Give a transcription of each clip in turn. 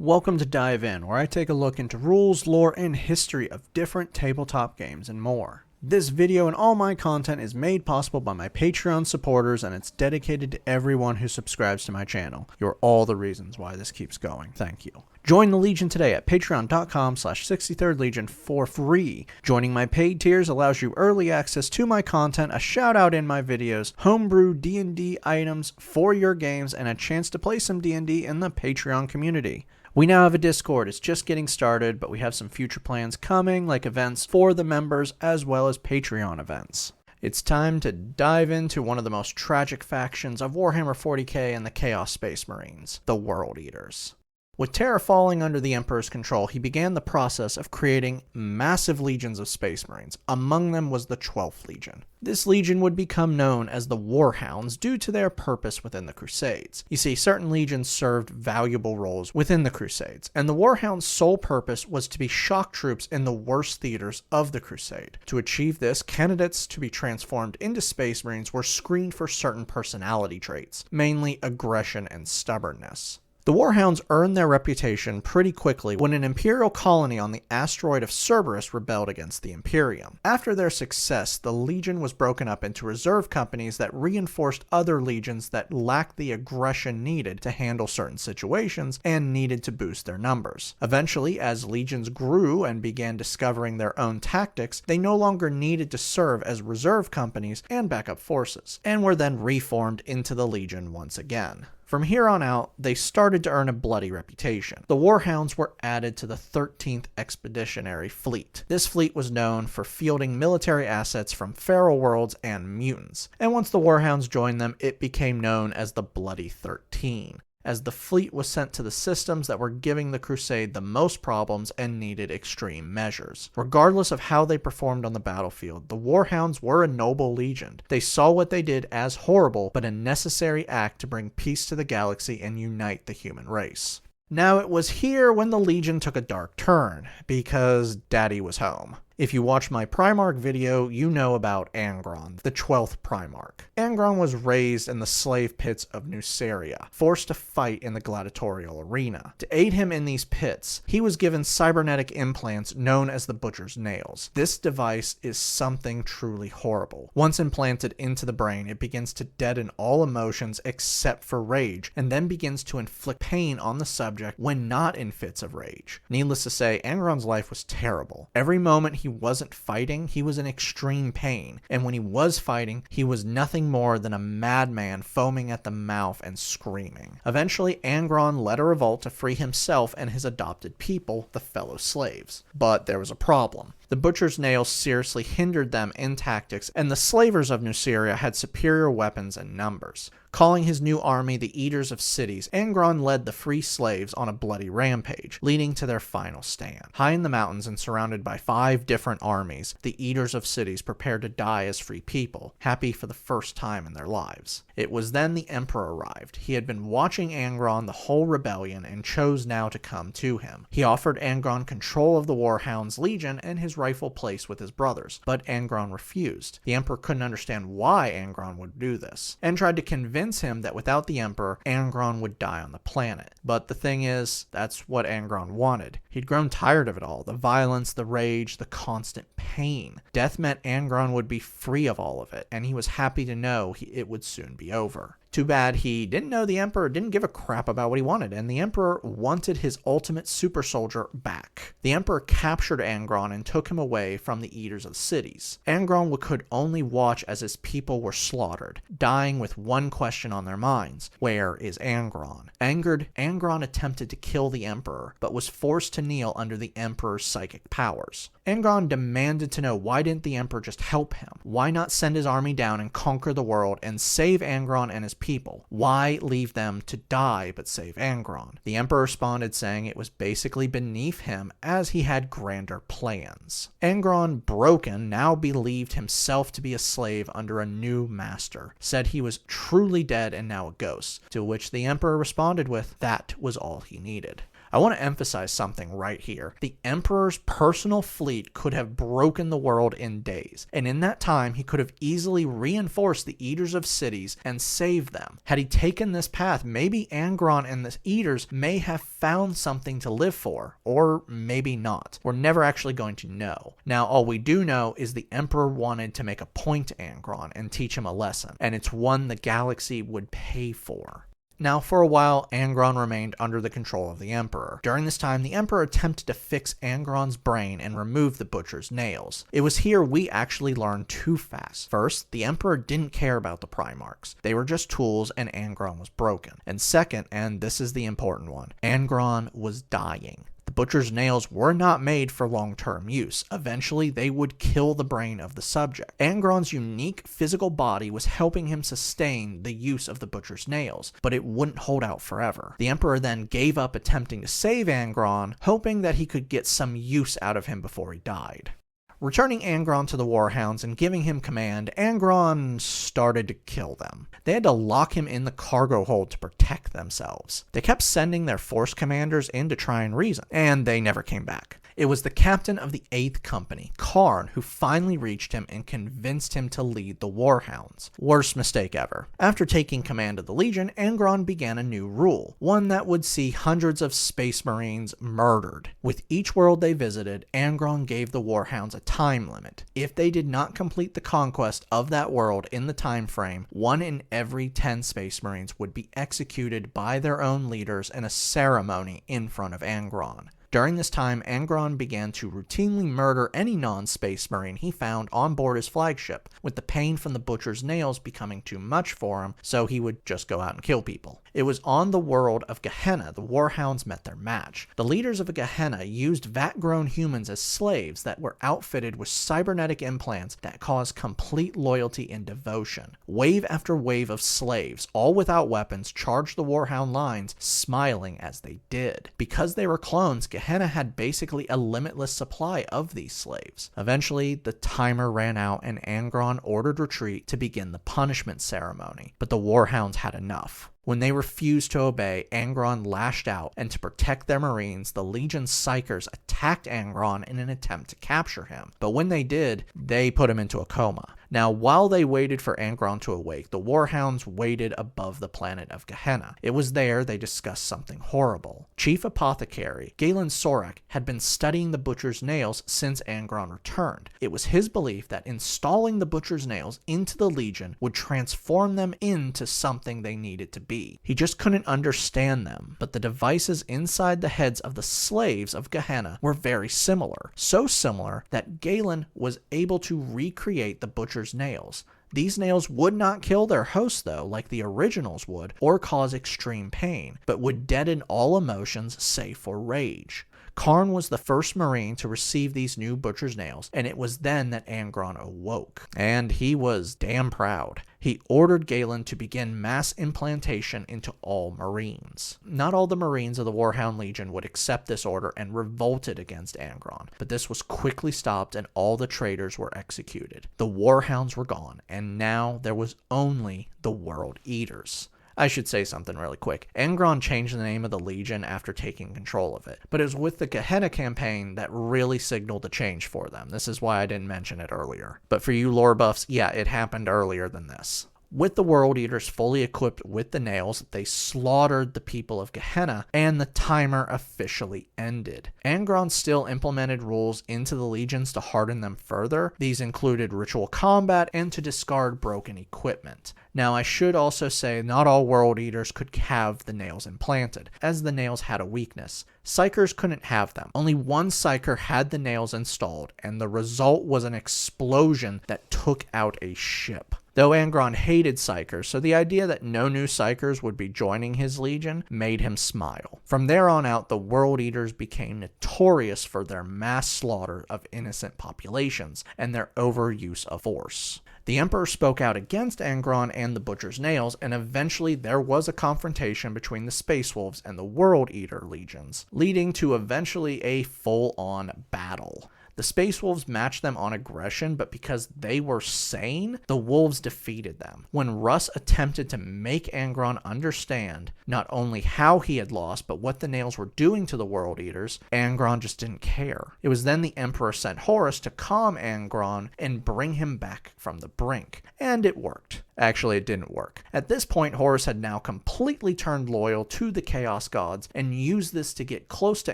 Welcome to Dive In, where I take a look into rules, lore, and history of different tabletop games and more. This video and all my content is made possible by my Patreon supporters, and it's dedicated to everyone who subscribes to my channel. You're all the reasons why this keeps going. Thank you. Join the Legion today at patreon.com/63rdlegion for free. Joining my paid tiers allows you early access to my content, a shout out in my videos, homebrew D&D items for your games, and a chance to play some D&D in the Patreon community. We now have a Discord. It's just getting started, but we have some future plans coming, like events for the members as well as Patreon events. It's time to dive into one of the most tragic factions of Warhammer 40k and the Chaos Space Marines, the World Eaters. With Terra falling under the Emperor's control, he began the process of creating massive legions of Space Marines. Among them was the 12th Legion. This legion would become known as the Warhounds due to their purpose within the Crusades. You see, certain legions served valuable roles within the Crusades, and the Warhounds' sole purpose was to be shock troops in the worst theaters of the Crusade. To achieve this, candidates to be transformed into Space Marines were screened for certain personality traits, mainly aggression and stubbornness. The Warhounds earned their reputation pretty quickly when an Imperial colony on the asteroid of Cerberus rebelled against the Imperium. After their success, the Legion was broken up into reserve companies that reinforced other legions that lacked the aggression needed to handle certain situations and needed to boost their numbers. Eventually, as legions grew and began discovering their own tactics, they no longer needed to serve as reserve companies and backup forces, and were then reformed into the Legion once again. From here on out, they started to earn a bloody reputation. The Warhounds were added to the 13th Expeditionary Fleet. This fleet was known for fielding military assets from feral worlds and mutants, and once the Warhounds joined them, it became known as the Bloody 13. As the fleet was sent to the systems that were giving the Crusade the most problems and needed extreme measures. Regardless of how they performed on the battlefield, the Warhounds were a noble legion. They saw what they did as horrible, but a necessary act to bring peace to the galaxy and unite the human race. Now it was here when the Legion took a dark turn, because Daddy was home. If you watch my Primarch video, you know about Angron, the 12th Primarch. Angron was raised in the slave pits of Nuceria, forced to fight in the gladiatorial arena. To aid him in these pits, he was given cybernetic implants known as the Butcher's Nails. This device is something truly horrible. Once implanted into the brain, it begins to deaden all emotions except for rage, and then begins to inflict pain on the subject when not in fits of rage. Needless to say, Angron's life was terrible. Every moment he wasn't fighting, he was in extreme pain, and when he was fighting, he was nothing more than a madman foaming at the mouth and screaming. Eventually, Angron led a revolt to free himself and his adopted people, the fellow slaves. But there was a problem. The Butcher's Nails seriously hindered them in tactics, and the slavers of Nuceria had superior weapons and numbers. Calling his new army the Eaters of Cities, Angron led the free slaves on a bloody rampage, leading to their final stand. High in the mountains and surrounded by 5 different armies, the Eaters of Cities prepared to die as free people, happy for the first time in their lives. It was then the Emperor arrived. He had been watching Angron the whole rebellion and chose now to come to him. He offered Angron control of the Warhounds Legion and his rightful place with his brothers, but Angron refused. The Emperor couldn't understand why Angron would do this, and tried to convince him that without the Emperor, Angron would die on the planet. But the thing is, that's what Angron wanted. He'd grown tired of it all, the violence, the rage, the constant pain. Death meant Angron would be free of all of it, and he was happy to know it would soon be over. Too bad he didn't know the Emperor didn't give a crap about what he wanted, and the Emperor wanted his ultimate super soldier back. The Emperor captured Angron and took him away from the Eaters of Cities. Angron could only watch as his people were slaughtered, dying with one question on their minds: where is Angron? Angered, Angron attempted to kill the Emperor, but was forced to kneel under the Emperor's psychic powers. Angron demanded to know why didn't the Emperor just help him? Why not send his army down and conquer the world and save Angron and his people? Why leave them to die but save Angron? The Emperor responded saying it was basically beneath him as he had grander plans. Angron, broken, now believed himself to be a slave under a new master, said he was truly dead and now a ghost, to which the Emperor responded with, that was all he needed. I want to emphasize something right here. The Emperor's personal fleet could have broken the world in days, and in that time he could have easily reinforced the Eaters of cities and saved them. Had he taken this path, maybe Angron and the Eaters may have found something to live for, or maybe not. We're never actually going to know. Now, all we do know is the Emperor wanted to make a point to Angron and teach him a lesson, and it's one the galaxy would pay for. Now, for a while, Angron remained under the control of the Emperor. During this time, the Emperor attempted to fix Angron's brain and remove the Butcher's nails. It was here we actually learned two facts. First, the Emperor didn't care about the Primarchs. They were just tools and Angron was broken. And second, and this is the important one, Angron was dying. The Butcher's nails were not made for long-term use. Eventually, they would kill the brain of the subject. Angron's unique physical body was helping him sustain the use of the Butcher's nails, but it wouldn't hold out forever. The Emperor then gave up attempting to save Angron, hoping that he could get some use out of him before he died. Returning Angron to the Warhounds and giving him command, Angron started to kill them. They had to lock him in the cargo hold to protect themselves. They kept sending their force commanders in to try and reason, and they never came back. It was the captain of the 8th Company, Khorne, who finally reached him and convinced him to lead the Warhounds. Worst mistake ever. After taking command of the Legion, Angron began a new rule, one that would see hundreds of Space Marines murdered. With each world they visited, Angron gave the Warhounds a time limit. If they did not complete the conquest of that world in the time frame, 1 in every 10 Space Marines would be executed by their own leaders in a ceremony in front of Angron. During this time, Angron began to routinely murder any non-Space Marine he found on board his flagship, with the pain from the Butcher's nails becoming too much for him, so he would just go out and kill people. It was on the world of Gehenna the Warhounds met their match. The leaders of Gehenna used vat-grown humans as slaves that were outfitted with cybernetic implants that caused complete loyalty and devotion. Wave after wave of slaves, all without weapons, charged the Warhound lines, smiling as they did. Because they were clones, Gehenna had basically a limitless supply of these slaves. Eventually, the timer ran out and Angron ordered retreat to begin the punishment ceremony, but the Warhounds had enough. When they refused to obey, Angron lashed out, and to protect their marines, the Legion's Psykers attacked Angron in an attempt to capture him. But when they did, they put him into a coma. Now, while they waited for Angron to awake, the Warhounds waited above the planet of Gehenna. It was there they discussed something horrible. Chief Apothecary Galen Sorak had been studying the Butcher's nails since Angron returned. It was his belief that installing the Butcher's nails into the Legion would transform them into something they needed to be. He just couldn't understand them, but the devices inside the heads of the slaves of Gehenna were very similar. So similar that Galen was able to recreate the Butcher's nails. These nails would not kill their host though, like the originals would, or cause extreme pain, but would deaden all emotions save for rage. Khorne was the first Marine to receive these new Butcher's nails, and it was then that Angron awoke. And he was damn proud. He ordered Galen to begin mass implantation into all Marines. Not all the Marines of the Warhound Legion would accept this order and revolted against Angron, but this was quickly stopped and all the traitors were executed. The Warhounds were gone, and now there was only the World Eaters. I should say something really quick. Angron changed the name of the Legion after taking control of it, but it was with the Gehenna campaign that really signaled a change for them. This is why I didn't mention it earlier. But for you lore buffs, yeah, it happened earlier than this. With the World Eaters fully equipped with the nails, they slaughtered the people of Gehenna, and the timer officially ended. Angron still implemented rules into the legions to harden them further. These included ritual combat and to discard broken equipment. Now, I should also say not all World Eaters could have the nails implanted, as the nails had a weakness. Psykers couldn't have them. Only one Psyker had the nails installed, and the result was an explosion that took out a ship. Though Angron hated Psykers, so the idea that no new Psykers would be joining his legion made him smile. From there on out, the World Eaters became notorious for their mass slaughter of innocent populations and their overuse of force. The Emperor spoke out against Angron and the Butcher's nails, and eventually there was a confrontation between the Space Wolves and the World Eater legions, leading to eventually a full-on battle. The The Space Wolves matched them on aggression, but because they were sane, the Wolves defeated them. When Russ attempted to make Angron understand not only how he had lost, but what the Nails were doing to the World Eaters, Angron just didn't care. It was then the Emperor sent Horus to calm Angron and bring him back from the brink. And it worked. Actually, it didn't work. At this point, Horus had now completely turned loyal to the Chaos Gods and used this to get close to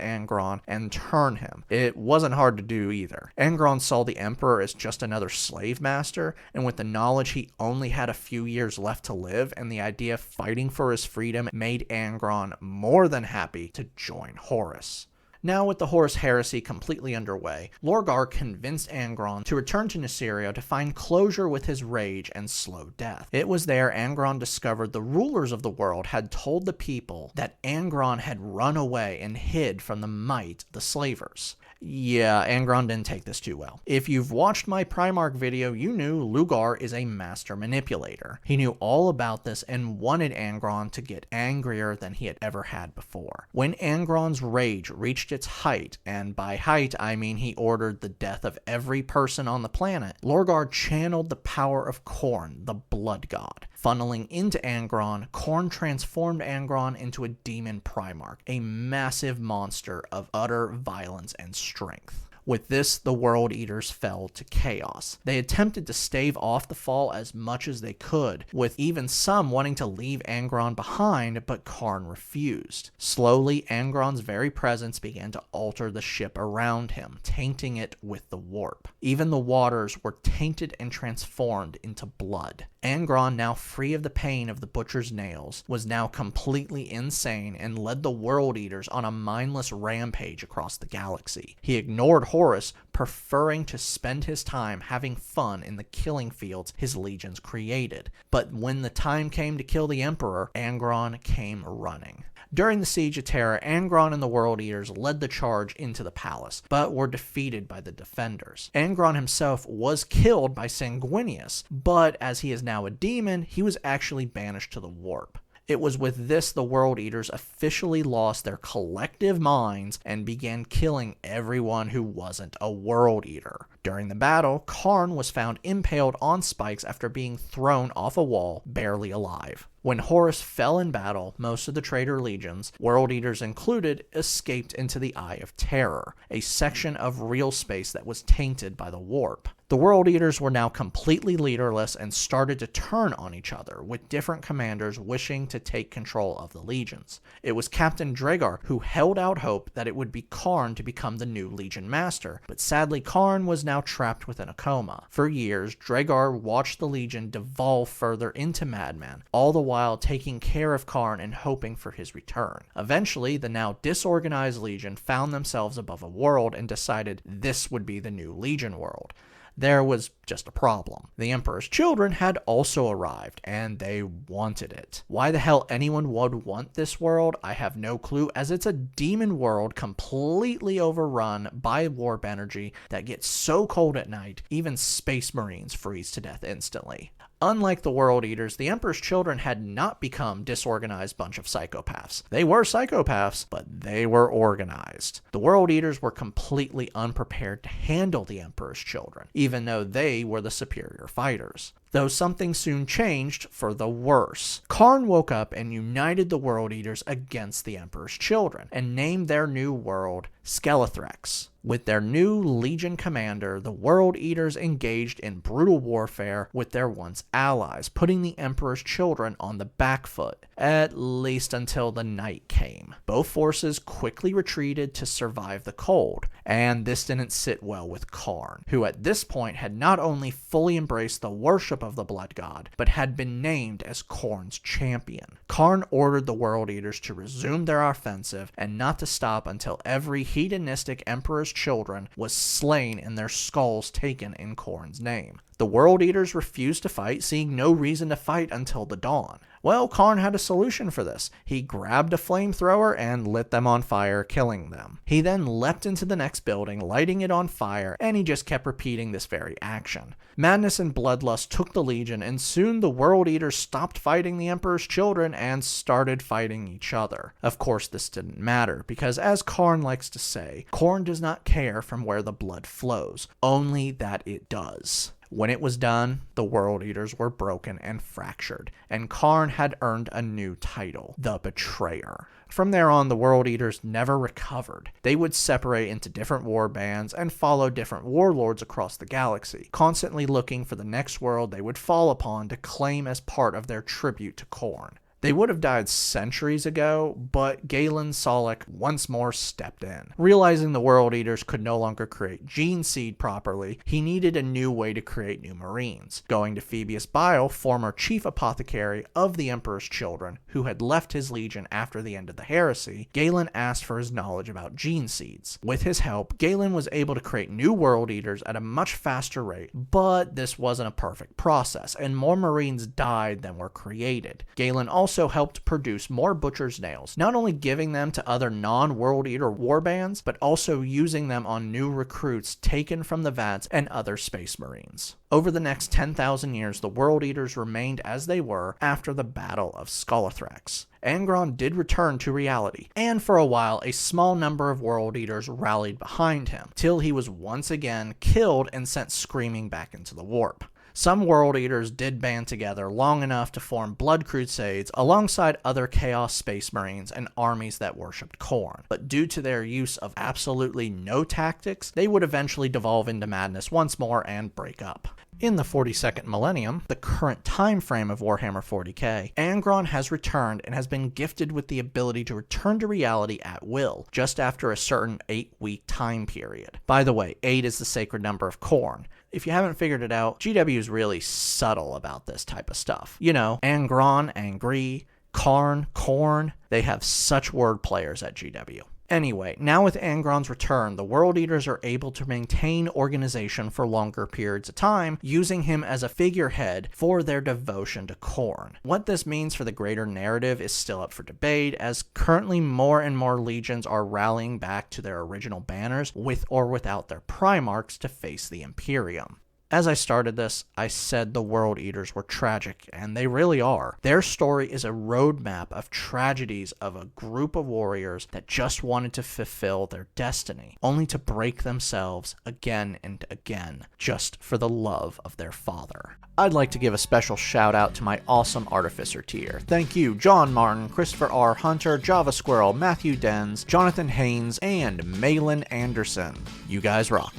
Angron and turn him. It wasn't hard to do either. Angron saw the Emperor as just another slave master, and with the knowledge he only had a few years left to live and the idea of fighting for his freedom made Angron more than happy to join Horus. Now, with the Horus heresy completely underway, Lorgar convinced Angron to return to Nyseria to find closure with his rage and slow death. It was there Angron discovered the rulers of the world had told the people that Angron had run away and hid from the might of the slavers. Yeah, Angron didn't take this too well. If you've watched my Primarch video, you knew Lugar is a master manipulator. He knew all about this and wanted Angron to get angrier than he had ever had before. When Angron's rage reached its height, and by height I mean he ordered the death of every person on the planet, Lorgar channeled the power of Khorne, the blood god. Funneling into Angron, Khorne transformed Angron into a demon Primarch, a massive monster of utter violence and strength. With this, the World Eaters fell to chaos. They attempted to stave off the fall as much as they could, with even some wanting to leave Angron behind, but Khorne refused. Slowly, Angron's very presence began to alter the ship around him, tainting it with the warp. Even the waters were tainted and transformed into blood. Angron, now free of the pain of the Butcher's nails, was now completely insane and led the World Eaters on a mindless rampage across the galaxy. He ignored Horus, preferring to spend his time having fun in the killing fields his legions created. But when the time came to kill the Emperor, Angron came running. During the Siege of Terra, Angron and the World Eaters led the charge into the palace, but were defeated by the defenders. Angron himself was killed by Sanguinius, but as he is now a demon, he was actually banished to the warp. It was with this the World Eaters officially lost their collective minds and began killing everyone who wasn't a World Eater. During the battle, Khorne was found impaled on spikes after being thrown off a wall, barely alive. When Horus fell in battle, most of the traitor legions, World Eaters included, escaped into the Eye of Terror, a section of real space that was tainted by the warp. The World Eaters were now completely leaderless and started to turn on each other, with different commanders wishing to take control of the legions. It was Captain Dragar who held out hope that it would be Khorne to become the new Legion Master, but sadly Khorne was now trapped within a coma. For years, Dragar watched the Legion devolve further into madman, all the while taking care of Khorne and hoping for his return. Eventually, the now disorganized Legion found themselves above a world and decided this would be the new Legion world. There was just a problem. The Emperor's children had also arrived, and they wanted it. Why the hell anyone would want this world, I have no clue, as it's a demon world completely overrun by warp energy that gets so cold at night, even space marines freeze to death instantly. Unlike the World Eaters, the Emperor's children had not become disorganized bunch of psychopaths. They were psychopaths, but they were organized. The World Eaters were completely unprepared to handle the Emperor's children, even though they were the superior fighters. Though something soon changed for the worse. Khorne woke up and united the World Eaters against the Emperor's children, and named their new world Skelethrex. With their new Legion commander, the World Eaters engaged in brutal warfare with their once allies, putting the Emperor's children on the back foot, at least until the night came. Both forces quickly retreated to survive the cold, and this didn't sit well with Khorne, who at this point had not only fully embraced the worship of the Blood God, but had been named as Khorne's champion. Khorne ordered the World Eaters to resume their offensive and not to stop until every hedonistic Emperor's children was slain and their skulls taken in Khorne's name. The World Eaters refused to fight, seeing no reason to fight until the dawn. Well, Khorne had a solution for this. He grabbed a flamethrower and lit them on fire, killing them. He then leapt into the next building, lighting it on fire, and he just kept repeating this very action. Madness and bloodlust took the Legion, and soon the World Eaters stopped fighting the Emperor's children and started fighting each other. Of course, this didn't matter, because as Khorne likes to say, Khorne does not care from where the blood flows, only that it does. When it was done, the World Eaters were broken and fractured, and Khorne had earned a new title, the Betrayer. From there on, the World Eaters never recovered. They would separate into different war bands and follow different warlords across the galaxy, constantly looking for the next world they would fall upon to claim as part of their tribute to Khorne. They would have died centuries ago, but Galen Solek once more stepped in. Realizing the World Eaters could no longer create gene seed properly, he needed a new way to create new Marines. Going to Phoebius Bile, former chief apothecary of the Emperor's children, who had left his legion after the end of the heresy, Galen asked for his knowledge about gene seeds. With his help, Galen was able to create new World Eaters at a much faster rate, but this wasn't a perfect process, and more Marines died than were created. Galen also helped produce more Butcher's Nails, not only giving them to other non-World Eater warbands, but also using them on new recruits taken from the Vats and other Space Marines. Over the next 10,000 years, the World Eaters remained as they were after the Battle of Skulathrax. Angron did return to reality, and for a while a small number of World Eaters rallied behind him, till he was once again killed and sent screaming back into the warp. Some World Eaters did band together long enough to form Blood Crusades alongside other Chaos Space Marines and armies that worshipped Khorne, but due to their use of absolutely no tactics, they would eventually devolve into madness once more and break up. In the 42nd millennium, the current time frame of Warhammer 40k, Angron has returned and has been gifted with the ability to return to reality at will, just after a certain 8-week time period. By the way, 8 is the sacred number of Khorne. If you haven't figured it out, GW is really subtle about this type of stuff. You know, Angron, Angry, Khorne, Khorne, they have such word players at GW. Anyway, now with Angron's return, the World Eaters are able to maintain organization for longer periods of time, using him as a figurehead for their devotion to Khorne. What this means for the greater narrative is still up for debate, as currently more and more legions are rallying back to their original banners, with or without their Primarchs, to face the Imperium. As I started this, I said the World Eaters were tragic, and they really are. Their story is a roadmap of tragedies of a group of warriors that just wanted to fulfill their destiny, only to break themselves again and again, just for the love of their father. I'd like to give a special shout out to my awesome Artificer tier. Thank you, John Martin, Christopher R. Hunter, Java Squirrel, Matthew Denz, Jonathan Haynes, and Malin Anderson. You guys rock.